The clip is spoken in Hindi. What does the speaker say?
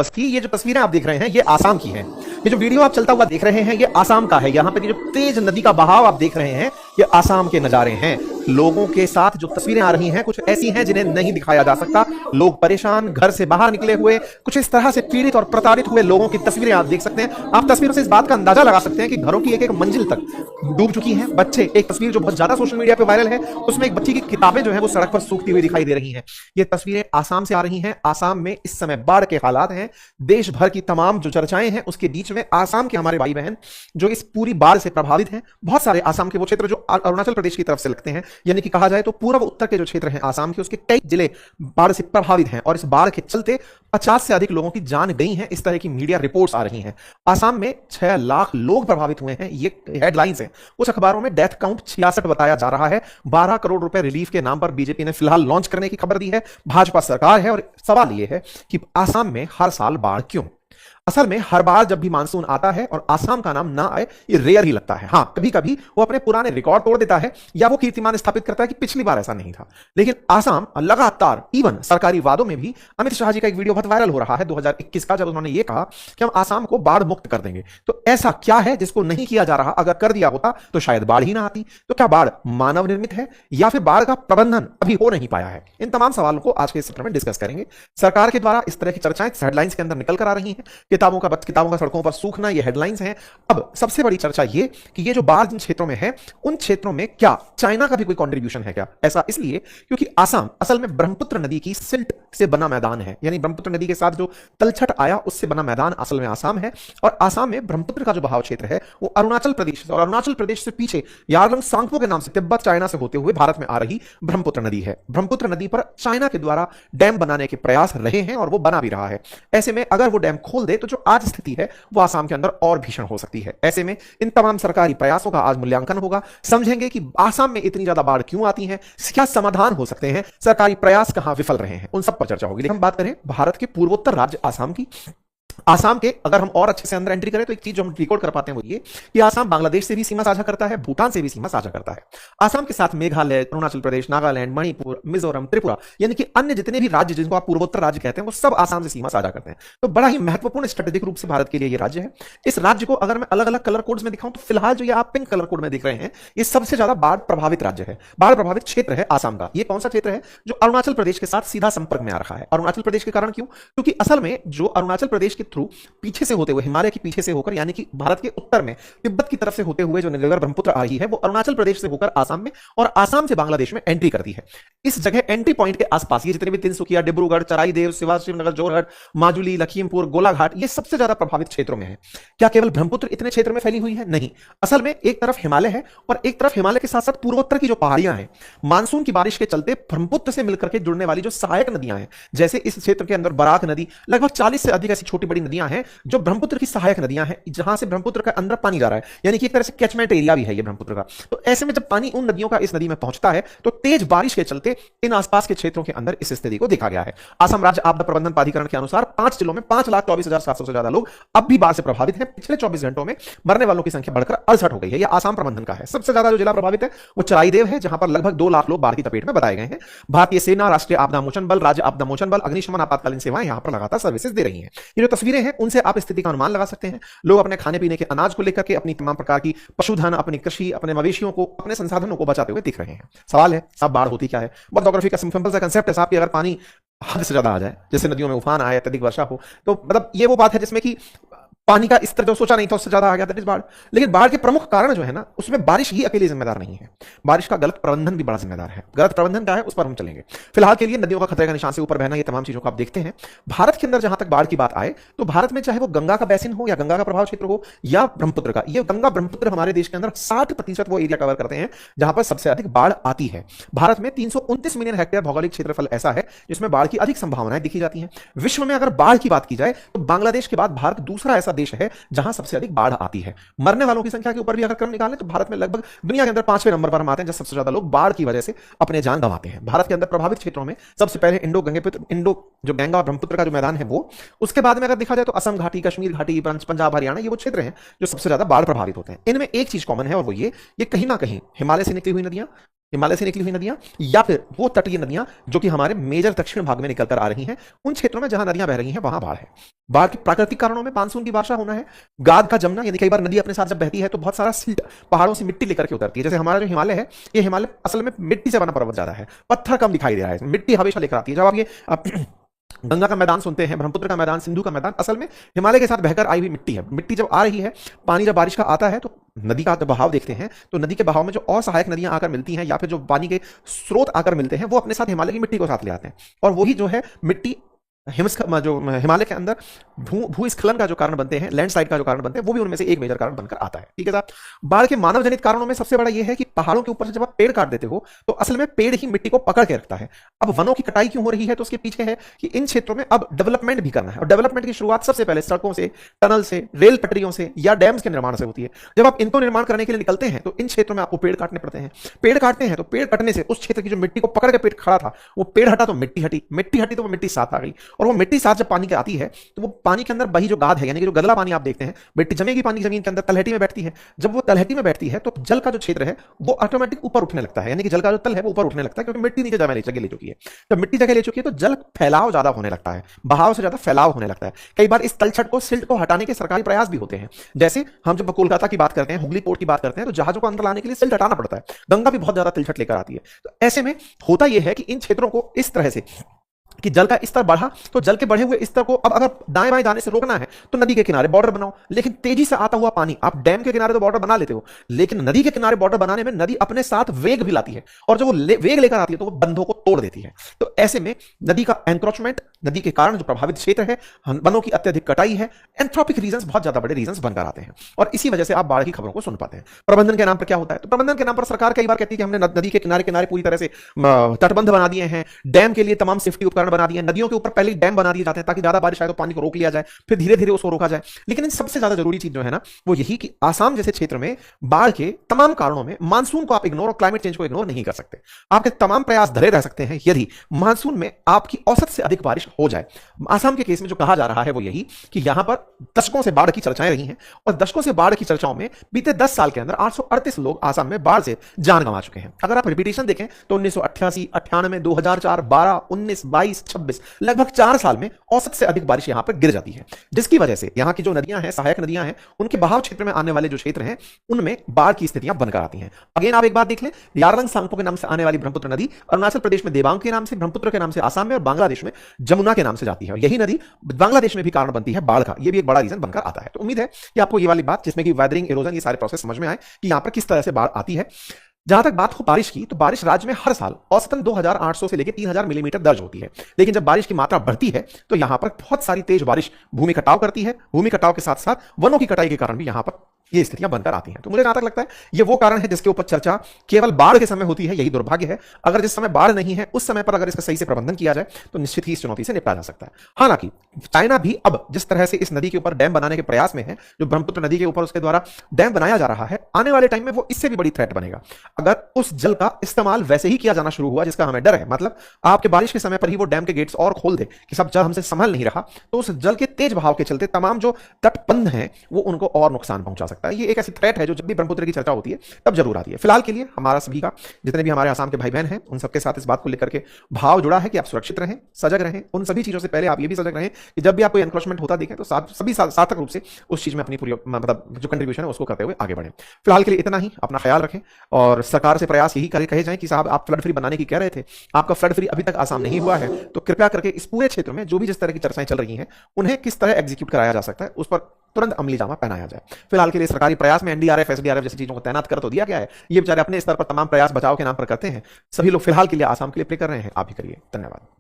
अवस्थी, ये जो तस्वीरें आप देख रहे हैं ये आसाम की हैं। ये जो वीडियो आप चलता हुआ देख रहे हैं ये आसाम का है। यहाँ पे जो तेज नदी का बहाव आप देख रहे हैं ये आसाम के नजारे हैं। लोगों के साथ जो तस्वीरें आ रही हैं कुछ ऐसी हैं जिन्हें नहीं दिखाया जा सकता। लोग परेशान, घर से बाहर निकले हुए, कुछ इस तरह से पीड़ित और प्रताड़ित हुए लोगों की तस्वीरें आप देख सकते हैं। आप तस्वीरों से इस बात का अंदाजा लगा सकते हैं कि घरों की एक एक मंजिल तक डूब चुकी हैं। बच्चे, एक तस्वीर जो बहुत ज्यादा सोशल मीडिया पे वायरल है उसमें एक बच्ची की किताबें जो है वो सड़क पर सूखती हुई दिखाई दे रही हैं। ये तस्वीरें आसाम से आ रही हैं। आसाम में इस समय बाढ़ के हालात हैं। देश भर की तमाम जो चर्चाएं हैं उसके बीच में आसाम के हमारे भाई बहन जो इस पूरी बाढ़ से प्रभावित हैं, बहुत सारे आसाम के वो क्षेत्र जो अरुणाचल प्रदेश की तरफ से लगते हैं, यानी कि कहा जाए तो पूर्व उत्तर के जो क्षेत्र हैं आसाम के, उसके कई जिले बाढ़ से प्रभावित हैं और इस बाढ़ के चलते 50 से अधिक लोगों की जान गई हैं। इस तरह की मीडिया रिपोर्ट्स आ रही हैं। आसाम में 6 लाख लोग प्रभावित हुए हैं, ये हेडलाइंस है। कुछ अखबारों में डेथ काउंट 66 बताया जा रहा है। 12 करोड़ रुपए रिलीफ के नाम पर बीजेपी ने फिलहाल लॉन्च करने की खबर दी है। भाजपा सरकार है और सवाल यह है कि आसाम में हर साल बाढ़ क्यों? असल में हर बार जब भी मानसून आता है और आसाम का नाम ना आए ये रेयर ही लगता है। हां, कभी कभी वो अपने पुराने रिकॉर्ड तोड़ देता है या वो कीर्तिमान स्थापित करता है कि पिछली बार ऐसा नहीं था। लेकिन आसाम लगातार, इवन सरकारी वादों में भी, अमित शाह जी का एक वीडियो बहुत वायरल हो रहा है 2021 का, जब उन्होंने ये कहा कि हम आसाम को बाढ़ मुक्त कर देंगे। तो ऐसा क्या है जिसको नहीं किया जा रहा? अगर कर दिया होता तो शायद बाढ़ ही ना आती। तो क्या बाढ़ मानव निर्मित है या फिर बाढ़ का प्रबंधन अभी हो नहीं पाया है? इन तमाम सवालों को आज के इस सत्र में डिस्कस करेंगे। सरकार के द्वारा इस तरह की चर्चाएं हेडलाइंस के अंदर निकल कर आ रही हैं। किताबों का सड़कों पर सूखना, ये हेडलाइंस हैं। अब सबसे बड़ी चर्चा ये कि ये जो बाढ़ जिन क्षेत्रों में है उन क्षेत्रों में क्या चाइना का भी कोई कंट्रीब्यूशन है क्या? ऐसा इसलिए क्योंकि आसाम असल में ब्रह्मपुत्र नदी की सिल्ट से बना मैदान है, यानी ब्रह्मपुत्र नदी के साथ जो तलछट आया उससे बना मैदान असल में आसाम है। और आसाम में ब्रह्मपुत्र का जो बहाव क्षेत्र है वो अरुणाचल प्रदेश और अरुणाचल प्रदेश से पीछे यारलंग सांगपो के नाम से तिब्बत चाइना से होते हुए भारत में आ रही ब्रह्मपुत्र नदी है। ब्रह्मपुत्र नदी पर चाइना के द्वारा डैम बनाने के प्रयास रहे हैं और वो बना भी रहा है। ऐसे में अगर वो डैम खोल दे तो जो आज स्थिति है वो आसाम के अंदर और भीषण हो सकती है। ऐसे में इन तमाम सरकारी प्रयासों का आज मूल्यांकन होगा। समझेंगे कि आसाम में इतनी ज्यादा बाढ़ क्यों आती है, क्या समाधान हो सकते हैं, सरकारी प्रयास कहां विफल रहे हैं, उन सब पर चर्चा होगी। लेकिन हम बात करें भारत के पूर्वोत्तर राज्य आसाम की। आसाम के अगर हम और अच्छे से अंदर एंट्री करें तो एक चीज जो हम रिकॉर्ड कर पाते हैं वो ये कि आसाम बांग्लादेश से भी सीमा साझा करता है, भूटान से भी सीमा साझा करता है। आसाम के साथ मेघालय, अरुणाचल प्रदेश, नागालैंड, मणिपुर, मिजोरम, त्रिपुरा, यानी कि अन्य जितने भी राज्य जिनको आप पूर्वोत्तर राज्य कहते हैं वो सब आसाम से सीमा साझा करते हैं। तो बड़ा ही महत्वपूर्ण स्ट्रेटेजिक रूप से भारत के लिए ये राज्य है। इस राज्य को अगर मैं अलग अलग कलर कोड्स में दिखाऊं तो फिलहाल जो ये आप पिंक कलर कोड में देख रहे हैं ये सबसे ज्यादा बाढ़ प्रभावित राज्य है, बाढ़ प्रभावित क्षेत्र है आसाम का। ये कौन सा क्षेत्र है? जो अरुणाचल प्रदेश के साथ सीधा संपर्क में आ रहा है। अरुणाचल प्रदेश के कारण क्यों? क्योंकि असल में जो अरुणाचल प्रदेश के थ्रू पीछे से होते हुए, हिमालय के पीछे से होकर, यानी कि भारत के उत्तर में तिब्बत की तरफ से होते हुए जो नदी ब्रह्मपुत्र आ रही है वो अरुणाचल प्रदेश से होकर आसाम में और आसाम से बांग्लादेश में एंट्री करती है। इस जगह एंट्री पॉइंट के आसपास ये जितने भी तिनसुकिया, डिब्रूगढ़, चराईदेव, सिवान, श्रीनगर, जोरहट, माजुली, लखीमपुर, गोलाघाट, ये सबसे ज्यादा प्रभावित क्षेत्रों में है। क्या केवल ब्रह्मपुत्र इतने क्षेत्र में फैली हुई है? नहीं, असल में एक तरफ हिमालय है और एक तरफ हिमालय के साथ साथ पूर्वोत्तर की जो पहाड़ियां हैं, मानसून की बारिश के चलते ब्रह्मपुत्र से मिलकर के जुड़ने वाली जो सहायक नदियां हैं, जैसे इस क्षेत्र के अंदर बराक नदी, लगभग 40 से अधिक ऐसी छोटी बड़ी नदियां हैं जो ब्रह्मपुत्र की सहायक नदियां हैं, जहां से ब्रह्मपुत्र का अंदर पानी जा रहा है, यानी कि एक तरह से कैचमेंट एरिया भी है ये ब्रह्मपुत्र का। तो ऐसे में जब पानी उन नदियों का इस नदी में पहुंचता है तो तेज बारिश के चलते इन आसपास के क्षेत्रों के अंदर इस स्थिति को देखा गया है। असम राज्य आपदा प्रबंधन प्राधिकरण के अनुसार 5 जिलों में 5,24,700 से ज्यादा लोग अब भी बाढ़ से प्रभावित हैं। पिछले 24 घंटों में मरने वालों की संख्या बढ़कर 68 हो गई है। यह आसाम प्रबंधन का है। सबसे ज्यादा जो जिला प्रभावित है वो चराईदेव है, जहां पर लगभग 2 लाख लोग बाढ़ की चपेट में बताए गए हैं। भारतीय सेना, राष्ट्रीय आपदा मोचन बल, राज्य आपदा मोचन बल, अग्निशमन आपातकालीन सेवाएं यहां पर लगातार सर्विसेज दे रही हैं। ये जो तस्वीरें हैं उनसे आप स्थिति का अनुमान लगा सकते हैं। लोग अपने खाने पीने के अनाज को लेकर के, अपनी तमाम प्रकार की पशुधन, अपनी कृषि, अपने मवेशियों को, अपने संसाधनों को बचाते हुए दिख रहे हैं। सवाल है साहब बाढ़ होती क्या है? बहुत ज्योग्राफी का सिंपल सा कंसेप्ट है साहब कि अगर पानी हद से ज्यादा आ जाए, जैसे नदियों में उफान आए, अत्यधिक वर्षा हो, तो मतलब ये वो बात है जिसमें कि पानी का स्तर जो सोचा नहीं था उससे ज्यादा आ गया, दैट इज बाढ़। लेकिन बाढ़ के प्रमुख कारण जो है ना उसमें बारिश ही अकेली जिम्मेदार नहीं है, बारिश का गलत प्रबंधन भी बड़ा जिम्मेदार है। गलत प्रबंधन क्या है उस पर हम चलेंगे। फिलहाल के लिए नदियों का खतरे का निशान से ऊपर बहना, ये तमाम चीजों को आप देखते हैं। भारत के अंदर जहां तक बाढ़ की बात आए तो भारत में चाहे वो गंगा का बैसिन हो या गंगा का प्रभाव क्षेत्र हो या ब्रह्मपुत्र का, ये गंगा ब्रह्मपुत्र हमारे देश के अंदर 60% वो एरिया कवर करते हैं जहां पर सबसे अधिक बाढ़ आती है। भारत में 329 मिलियन हेक्टेयर भौगोलिक क्षेत्रफल ऐसा है जिसमें बाढ़ की अधिक संभावनाएं दिखी जाती हैं। विश्व में अगर बाढ़ की बात की जाए तो बांग्लादेश के बाद भारत दूसरा ऐसा देश है जहां सबसे अधिक बाढ़ आती है। मरने वालों की संख्या के ऊपर भी अगर क्रम निकालें तो भारत में लगभग दुनिया के अंदर 5वें नंबर पर हम आते हैं, जब सबसे ज्यादा लोग बाढ़ की वजह से अपने जान गंवाते हैं। भारत के अंदर प्रभावित क्षेत्रों में सबसे पहले इंडो जो गंगा और ब्रह्मपुत्र का जो मैदान है वो, उसके बाद में अगर देखा जाए तो असम घाटी, कश्मीर घाटी, पंजाब, हरियाणा, ये वो क्षेत्र हैं जो सबसे ज्यादा बाढ़ प्रभावित होते हैं। इनमें एक चीज कॉमन है और वो ये कहीं ना कहीं हिमालय से निकली हुई नदियां हिमालय से निकली हुई नदियां या फिर वो तटीय नदियां जो कि हमारे मेजर दक्षिण भाग में निकलकर आ रही हैं, उन क्षेत्रों में जहां नदियां बह रही हैं वहां बाढ़ है। बाढ़ के प्राकृतिक कारणों में मानसून की वर्षा होना है, गाद का जमना, यानी कई बार नदी अपने साथ जब बहती है तो बहुत सारा सिल्ट पहाड़ों से मिट्टी लेकर के उतरती है। जैसे हमारा जो हिमालय है, ये हिमालय असल में मिट्टी से बना पर्वत ज्यादा है, पत्थर कम दिखाई दे रहा है, मिट्टी हमेशा लेकर आती है। जब आप ये गंगा का मैदान सुनते हैं, ब्रह्मपुत्र का मैदान, सिंधु का मैदान, असल में हिमालय के साथ बहकर आई हुई मिट्टी है। मिट्टी जब आ रही है, पानी जब बारिश का आता है तो नदी का बहाव देखते हैं, तो नदी के बहाव में जो और सहायक नदियां आकर मिलती हैं या फिर जो पानी के स्रोत आकर मिलते हैं, वो अपने साथ हिमालय की मिट्टी को साथ ले आते हैं, और वही जो है मिट्टी जो हिमालय के अंदर भूस्खलन का जो कारण बनते हैं, लैंडस्लाइड का जो कारण बनते हैं, वो भी उनमें से एक मेजर कारण बनकर आता है। ठीक है साहब, बाढ़ के मानव जनित कारणों में सबसे बड़ा यह है कि पहाड़ों के ऊपर से जब आप पेड़ काट देते हो तो असल में पेड़ ही मिट्टी को पकड़ के रखता है। अब वनों की कटाई क्यों हो रही है, तो उसके पीछे है कि इन क्षेत्रों में अब डेवलपमेंट भी करना है, और डेवलपमेंट की शुरुआत सबसे पहले सड़कों से, टनल से, रेल पटरियों से या डैम्स के निर्माण से होती है। जब आप इनको निर्माण करने के लिए निकलते हैं तो इन क्षेत्रों में आपको पेड़ काटने पड़ते हैं। पेड़ काटते हैं तो पेड़ कटने से उस क्षेत्र की जो मिट्टी को पकड़ के पेड़ खड़ा था, वो पेड़ हटा तो मिट्टी हटी, मिट्टी हटी तो वो मिट्टी साथ आ गई, और वो मिट्टी साथ जब पानी के आती है तो वो पानी के अंदर बही जो गाद है, यानी कि जो गदला पानी आप देखते हैं, मिट्टी जमेगी पानी जमीन के अंदर, तलहटी में बैठती है। जब वो तलहटी में बैठती है तो जल का जो क्षेत्र है वो ऑटोमेटिक ऊपर उठने लगता है, यानी कि जल का जो तल है वो ऊपर उठने लगता है, क्योंकि मिट्टी नीचे जगह ले चुकी है। जब मिट्टी जगह ले चुकी है तो जल फैलाव ज्यादा होने लगता है, बहाव से ज्यादा फैलाव होने लगता है। कई बार इस तलछट को, सिल्ट को हटाने के सरकारी प्रयास भी होते हैं। जैसे हम जब कोलकाता की बात करते हैं, हुगली पोर्ट की बात करते हैं, तो जहाजों को अंदर लाने के लिए सिल्ट हटाना पड़ता है। गंगा भी बहुत ज्यादा तिलछट लेकर आती है। तो ऐसे में होता यह है कि इन क्षेत्रों को इस तरह से कि जल का स्तर बढ़ा तो जल के बढ़े हुए स्तर को अब अगर दाएं बाएं जाने से रोकना है तो नदी के किनारे बॉर्डर बनाओ। लेकिन तेजी से आता हुआ पानी, आप डैम के किनारे तो बॉर्डर बना लेते हो, लेकिन नदी के किनारे बॉर्डर बनाने में नदी अपने साथ वेग भी लाती है, और जब वो वेग लेकर आती है तो वो बंधों को तोड़ देती है। तो ऐसे में नदी का एंक्रोचमेंट, नदी के कारण जो प्रभावित क्षेत्र है, वनों की अत्यधिक कटाई है, एंथ्रोपिक रीजंस बहुत ज्यादा बड़े रीजंस बनकर आते हैं, और इसी वजह से आप बाढ़ की खबरों को सुन पाते हैं। प्रबंधन के नाम पर क्या होता है, तो प्रबंधन के नाम पर सरकार कई बार कहती है कि हमने नदी के किनारे किनारे पूरी तरह से तटबंध बना दिए हैं, डैम के लिए तमाम सेफ्टी उपकरण बना दिए हैं, नदियों के ऊपर पहले डैम बना दिए जाते हैं ताकि ज्यादा बारिश आए तो पानी को रोक लिया जाए, फिर धीरे धीरे उसको रोका जाए। लेकिन इन सबसे ज्यादा जरूरी चीज जो है ना, वो यही कि आसाम जैसे क्षेत्र में बाढ़ के तमाम कारणों में मानसून को आप इग्नोर और क्लाइमेट चेंज को इग्नोर नहीं कर सकते। आपके तमाम प्रयास धरे रह सकते हैं यदि मानसून में आपकी औसत से अधिक बारिश हो जाए। आसाम के केस में जो कहा जा रहा है वो यही कि यहां पर दशकों से बाढ़ की चर्चाएं रही हैं, और दशकों से बाढ़ की चर्चाओं में बीते 10 साल के अंदर 838 लोग आसाम में बाढ़ से जान गंवा चुके हैं। अगर आप रिपीटेशन देखें तो 1988, 98, 2004, 12, 19, 22, 26, लगभग 4 साल में औसत से अधिक बारिश यहां पर गिर जाती है, जिसकी वजह से यहां की जो नदियां हैं, सहायक नदियां हैं, उनके बहाव क्षेत्र में आने वाले जो क्षेत्र हैं उनमें बाढ़ की स्थितियां बनकर आती हैं। अगेन आप एक बात देख लें, यारलंग सांगपो के नाम से आने वाली ब्रह्मपुत्र नदी अरुणाचल प्रदेश में देबांग के नाम से, ब्रह्मपुत्र के नाम से आसाम में, और बांग्लादेश में जमुना के नाम से जाती है, और यही नदी बांग्लादेश में भी कारण बनती है बाढ़ का। यह भी एक बड़ा रीजन बनकर आता है। तो उम्मीद है कि आपको ये वाली बात, जिसमें कि वेदरिंग, इरोजन, ये सारे प्रोसेस समझ में आए कि यहां पर किस तरह से बाढ़ आती है। जहां तक बात हो बारिश की, तो बारिश राज्य में हर साल औसतन 2800 से लेकर 3000 मिलीमीटर दर्ज होती है। लेकिन जब बारिश की मात्रा बढ़ती है तो यहां पर बहुत सारी तेज बारिश भूमि कटाव करती है। भूमि कटाव के साथ साथ वनों की कटाई के कारण भी यहां पर ये स्थितियां बनकर आती हैं। तो मुझे जहां तक लगता है ये वो कारण है जिसके ऊपर चर्चा केवल बाढ़ के समय होती है। यही दुर्भाग्य है। अगर जिस समय बाढ़ नहीं है उस समय पर अगर इसका सही से प्रबंधन किया जाए तो निश्चित ही इस चुनौती से निपटा जा सकता है। हालांकि चाइना भी अब जिस तरह से इस नदी के ऊपर डैम बनाने के प्रयास में है, जो ब्रह्मपुत्र नदी के ऊपर उसके द्वारा डैम बनाया जा रहा है, आने वाले टाइम में वो इससे भी बड़ी थ्रेट बनेगा। अगर उस जल का इस्तेमाल वैसे ही किया जाना शुरू हुआ जिसका हमें डर है, मतलब आपके बारिश के समय पर ही वो डैम के गेट्स और खोल दे कि सब जल हमसे संभल नहीं रहा, तो उस जल के तेज बहाव के चलते तमाम जो तटबंध हैं वो उनको और नुकसान पहुंचा सकता है। ये एक ऐसी थ्रेट है जो जब भी ब्रह्मपुत्र की चर्चा होती है तब जरूर आती है। फिलहाल के लिए हमारा सभी का, जितने भी हमारे आसाम के भाई बहन हैं, उन सबके साथ इस बात को लेकर के भाव जुड़ा है कि आप सुरक्षित रहें, सजग रहें। उन सभी चीजों से पहले आप ये भी सजग रहें कि जब भी आप कोई एनक्रोचमेंट होता देखें तो सभी सार्थक रूप से उस चीज में अपनी पूरी मतलब जो कंट्रीब्यूशन है उसको करते हुए आगे बढ़ें। फिलहाल के लिए इतना ही। अपना ख्याल रखें, और सरकार से प्रयास यही कहे जाए कि साहब आप फ्लड फ्री बनाने की कह रहे थे, आपका फ्लड फ्री अभी तक आसाम नहीं हुआ है, तो कृपया करके इस पूरे क्षेत्र में जो भी जिस तरह की चर्चाएं चल रही हैं उन्हें किस तरह एग्जीक्यूट कराया जा सकता है उस पर तुरंत अमली जामा पहनाया जाए। फिलहाल के लिए सरकारी प्रयास में एनडीआरएफ, एसडीआरएफ जैसी चीजों को तैनात कर तो दिया गया है। ये बेचारे अपने स्तर पर तमाम प्रयास बचाव के नाम पर करते हैं। सभी लोग फिलहाल के लिए आसाम के लिए प्रे कर रहे हैं, आप भी करिए। धन्यवाद।